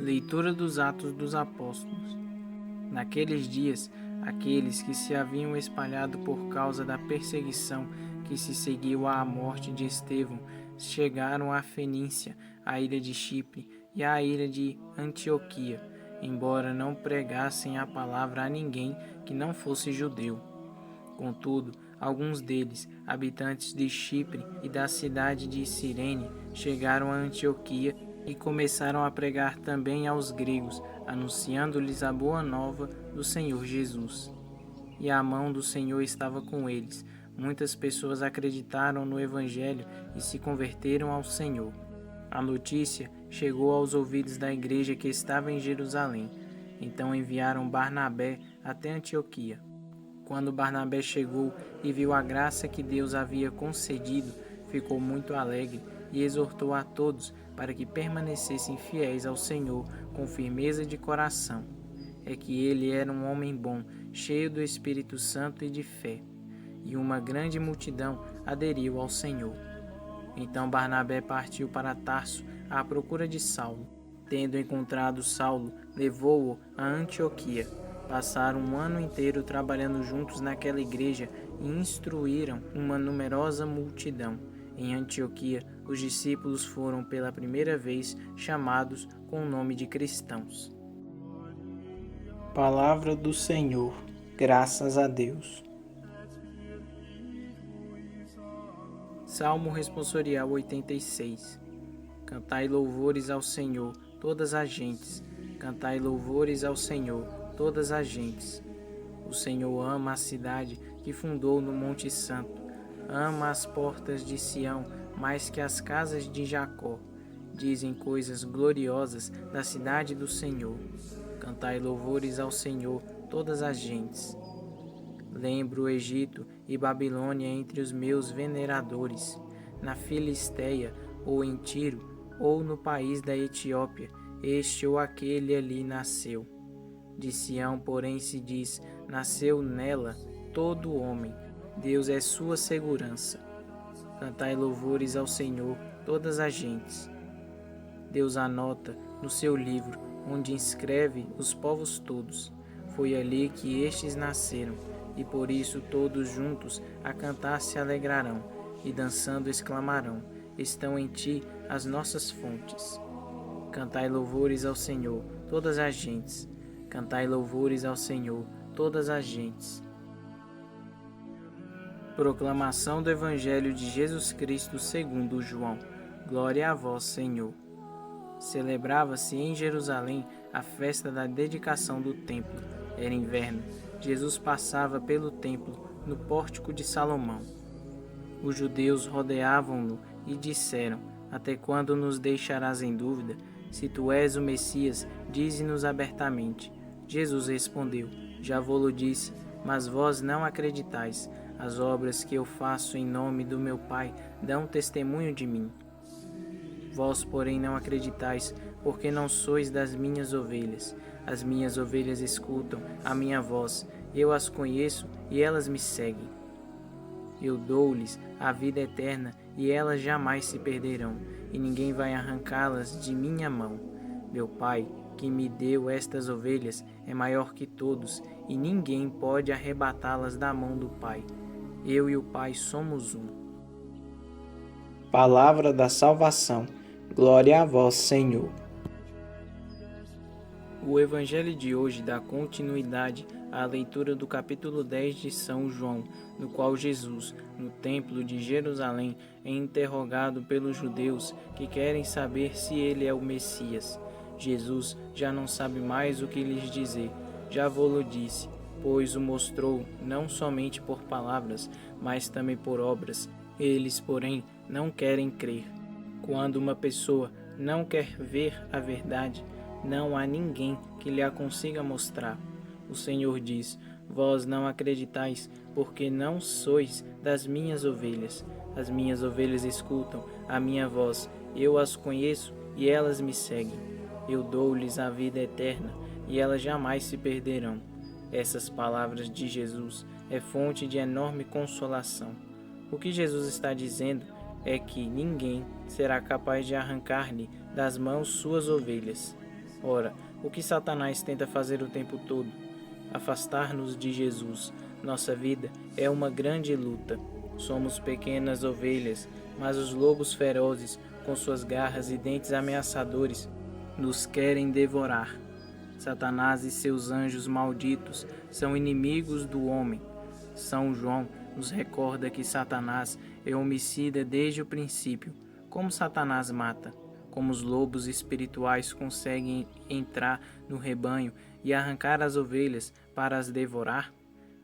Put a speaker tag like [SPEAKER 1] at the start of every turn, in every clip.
[SPEAKER 1] Leitura dos Atos dos Apóstolos. Naqueles dias, aqueles que se haviam espalhado por causa da perseguição que se seguiu à morte de Estevão chegaram à Fenícia, à ilha de Chipre e à ilha de Antioquia, embora não pregassem a palavra a ninguém que não fosse judeu. Contudo, alguns deles, habitantes de Chipre e da cidade de Cirene, chegaram a Antioquia e começaram a pregar também aos gregos, anunciando-lhes a boa nova do Senhor Jesus. E a mão do Senhor estava com eles. Muitas pessoas acreditaram no Evangelho e se converteram ao Senhor. A notícia chegou aos ouvidos da igreja que estava em Jerusalém. Então enviaram Barnabé até Antioquia. Quando Barnabé chegou e viu a graça que Deus havia concedido, ficou muito alegre e exortou a todos para que permanecessem fiéis ao Senhor com firmeza de coração. É que ele era um homem bom, cheio do Espírito Santo e de fé. E uma grande multidão aderiu ao Senhor. Então Barnabé partiu para Tarso à procura de Saulo. Tendo encontrado Saulo, levou-o a Antioquia. Passaram um ano inteiro trabalhando juntos naquela igreja e instruíram uma numerosa multidão. Em Antioquia, os discípulos foram pela primeira vez chamados com o nome de cristãos. Palavra do Senhor. Graças a Deus. Salmo responsorial 86. Cantai louvores ao Senhor, todas as gentes. Cantai louvores ao Senhor, todas as gentes. O Senhor ama a cidade que fundou no Monte Santo. Ama as portas de Sião mais que as casas de Jacó. Dizem coisas gloriosas da cidade do Senhor. Cantai louvores ao Senhor, todas as gentes. Lembro o Egito e Babilônia entre os meus veneradores. Na Filisteia, ou em Tiro, ou no país da Etiópia, este ou aquele ali nasceu. De Sião, porém, se diz, nasceu nela todo homem. Deus é sua segurança. Cantai louvores ao Senhor, todas as gentes. Deus anota no seu livro, onde inscreve os povos todos. Foi ali que estes nasceram, e por isso todos juntos a cantar se alegrarão, e dançando exclamarão: estão em ti as nossas fontes. Cantai louvores ao Senhor, todas as gentes. Cantai louvores ao Senhor, todas as gentes. Proclamação do Evangelho de Jesus Cristo segundo João. Glória a vós, Senhor. Celebrava-se em Jerusalém a festa da dedicação do templo. Era inverno. Jesus passava pelo templo, no pórtico de Salomão. Os judeus rodeavam-no e disseram: até quando nos deixarás em dúvida? Se tu és o Messias, dize-nos abertamente. Jesus respondeu: já vô-lo disse, mas vós não acreditais. As obras que eu faço em nome do meu Pai dão testemunho de mim. Vós, porém, não acreditais, porque não sois das minhas ovelhas. As minhas ovelhas escutam a minha voz, eu as conheço e elas me seguem. Eu dou-lhes a vida eterna e elas jamais se perderão, e ninguém vai arrancá-las de minha mão. Meu Pai, que me deu estas ovelhas, é maior que todos, e ninguém pode arrebatá-las da mão do Pai. Eu e o Pai somos um. Palavra da salvação. Glória a vós, Senhor. O Evangelho de hoje dá continuidade à leitura do capítulo 10 de São João, no qual Jesus, no templo de Jerusalém, é interrogado pelos judeus que querem saber se ele é o Messias. Jesus já não sabe mais o que lhes dizer. Já vô-lo disse, pois o mostrou não somente por palavras, mas também por obras. Eles, porém, não querem crer. Quando uma pessoa não quer ver a verdade, não há ninguém que lhe a consiga mostrar. O Senhor diz: vós não acreditais, porque não sois das minhas ovelhas. As minhas ovelhas escutam a minha voz, eu as conheço e elas me seguem. Eu dou-lhes a vida eterna e elas jamais se perderão. Essas palavras de Jesus é fonte de enorme consolação. O que Jesus está dizendo é que ninguém será capaz de arrancar-lhe das mãos suas ovelhas. Ora, o que Satanás tenta fazer o tempo todo? Afastar-nos de Jesus. Nossa vida é uma grande luta. Somos pequenas ovelhas, mas os lobos ferozes, com suas garras e dentes ameaçadores, nos querem devorar. Satanás e seus anjos malditos são inimigos do homem. São João nos recorda que Satanás é homicida desde o princípio. Como Satanás mata? Como os lobos espirituais conseguem entrar no rebanho e arrancar as ovelhas para as devorar?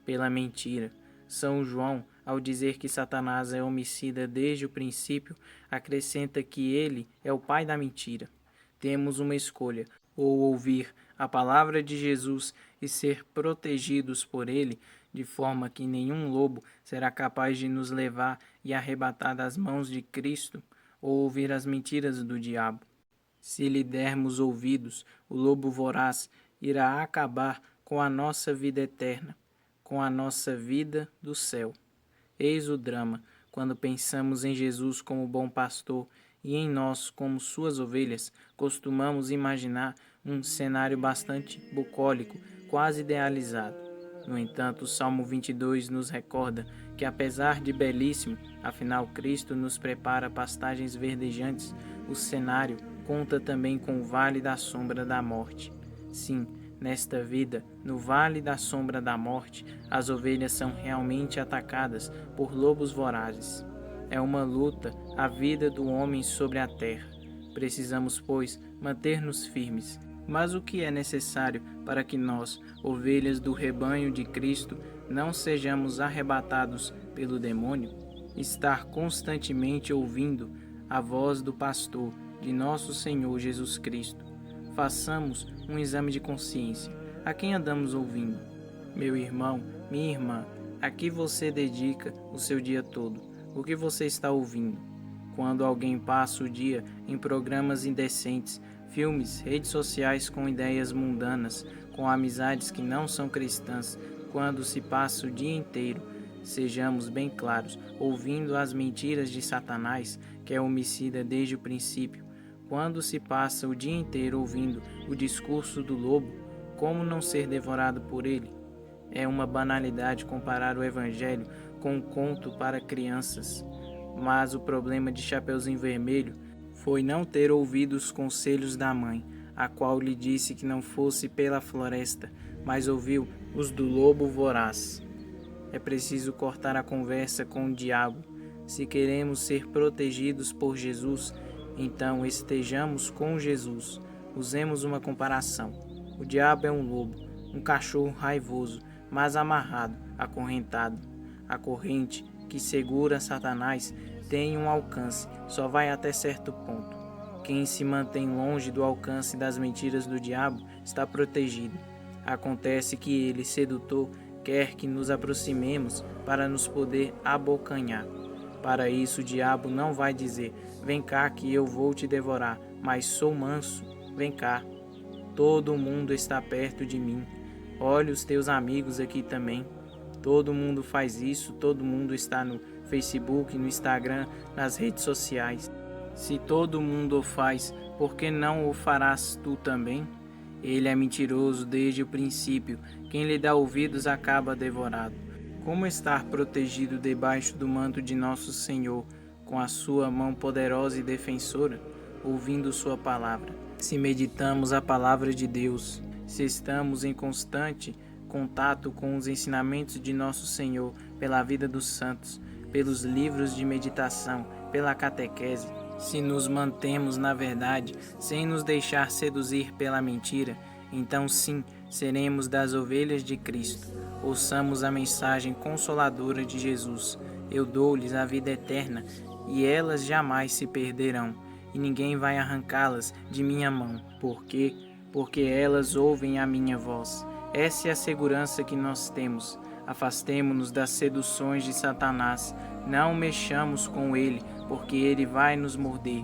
[SPEAKER 1] Pela mentira. São João, ao dizer que Satanás é homicida desde o princípio, acrescenta que ele é o pai da mentira. Temos uma escolha: ou ouvir a palavra de Jesus e ser protegidos por ele, de forma que nenhum lobo será capaz de nos levar e arrebatar das mãos de Cristo, ou ouvir as mentiras do diabo. Se lhe dermos ouvidos, o lobo voraz irá acabar com a nossa vida eterna, com a nossa vida do céu. Eis o drama, quando pensamos em Jesus como bom pastor e em nós como suas ovelhas, costumamos imaginar um cenário bastante bucólico, quase idealizado. No entanto, o Salmo 22 nos recorda que, apesar de belíssimo, afinal Cristo nos prepara pastagens verdejantes, o cenário conta também com o vale da sombra da morte. Sim, nesta vida, no vale da sombra da morte, as ovelhas são realmente atacadas por lobos vorazes. É uma luta a vida do homem sobre a terra. Precisamos, pois, manter-nos firmes. Mas o que é necessário para que nós, ovelhas do rebanho de Cristo, não sejamos arrebatados pelo demônio? Estar constantemente ouvindo a voz do pastor, de nosso Senhor Jesus Cristo. Façamos um exame de consciência. A quem andamos ouvindo? Meu irmão, minha irmã, a que você dedica o seu dia todo? O que você está ouvindo? Quando alguém passa o dia em programas indecentes, filmes, redes sociais com ideias mundanas, com amizades que não são cristãs, quando se passa o dia inteiro, sejamos bem claros, ouvindo as mentiras de Satanás, que é homicida desde o princípio, quando se passa o dia inteiro ouvindo o discurso do lobo, como não ser devorado por ele? É uma banalidade comparar o Evangelho com um conto para crianças. Mas o problema de Chapeuzinho Vermelho foi não ter ouvido os conselhos da mãe, a qual lhe disse que não fosse pela floresta, mas ouviu os do lobo voraz. É preciso cortar a conversa com o diabo. Se queremos ser protegidos por Jesus, então estejamos com Jesus. Usemos uma comparação. O diabo é um lobo, um cachorro raivoso, mas amarrado, acorrentado. A corrente que segura Satanás tem um alcance, só vai até certo ponto. Quem se mantém longe do alcance das mentiras do diabo está protegido. Acontece que ele, sedutor, quer que nos aproximemos para nos poder abocanhar. Para isso o diabo não vai dizer: vem cá que eu vou te devorar, mas sou manso, vem cá. Todo mundo está perto de mim. Olha os teus amigos aqui também. Todo mundo faz isso, todo mundo está no Facebook, no Instagram, nas redes sociais. Se todo mundo o faz, por que não o farás tu também? Ele é mentiroso desde o princípio. Quem lhe dá ouvidos acaba devorado. Como estar protegido debaixo do manto de nosso Senhor, com a sua mão poderosa e defensora, ouvindo sua palavra? Se meditamos a palavra de Deus, se estamos em constante contato com os ensinamentos de nosso Senhor pela vida dos santos, pelos livros de meditação, pela catequese, se nos mantemos na verdade, sem nos deixar seduzir pela mentira, então sim, seremos das ovelhas de Cristo. Ouçamos a mensagem consoladora de Jesus. Eu dou-lhes a vida eterna, e elas jamais se perderão, e ninguém vai arrancá-las de minha mão. Por quê? Porque elas ouvem a minha voz. Essa é a segurança que nós temos. Afastemo-nos das seduções de Satanás. Não mexamos com ele, porque ele vai nos morder.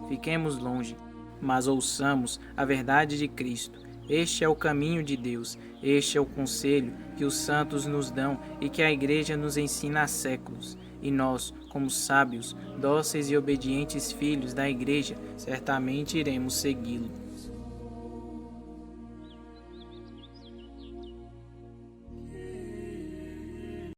[SPEAKER 1] Fiquemos longe, mas ouçamos a verdade de Cristo. Este é o caminho de Deus, este é o conselho que os santos nos dão e que a Igreja nos ensina há séculos. E nós, como sábios, dóceis e obedientes filhos da Igreja, certamente iremos segui-lo.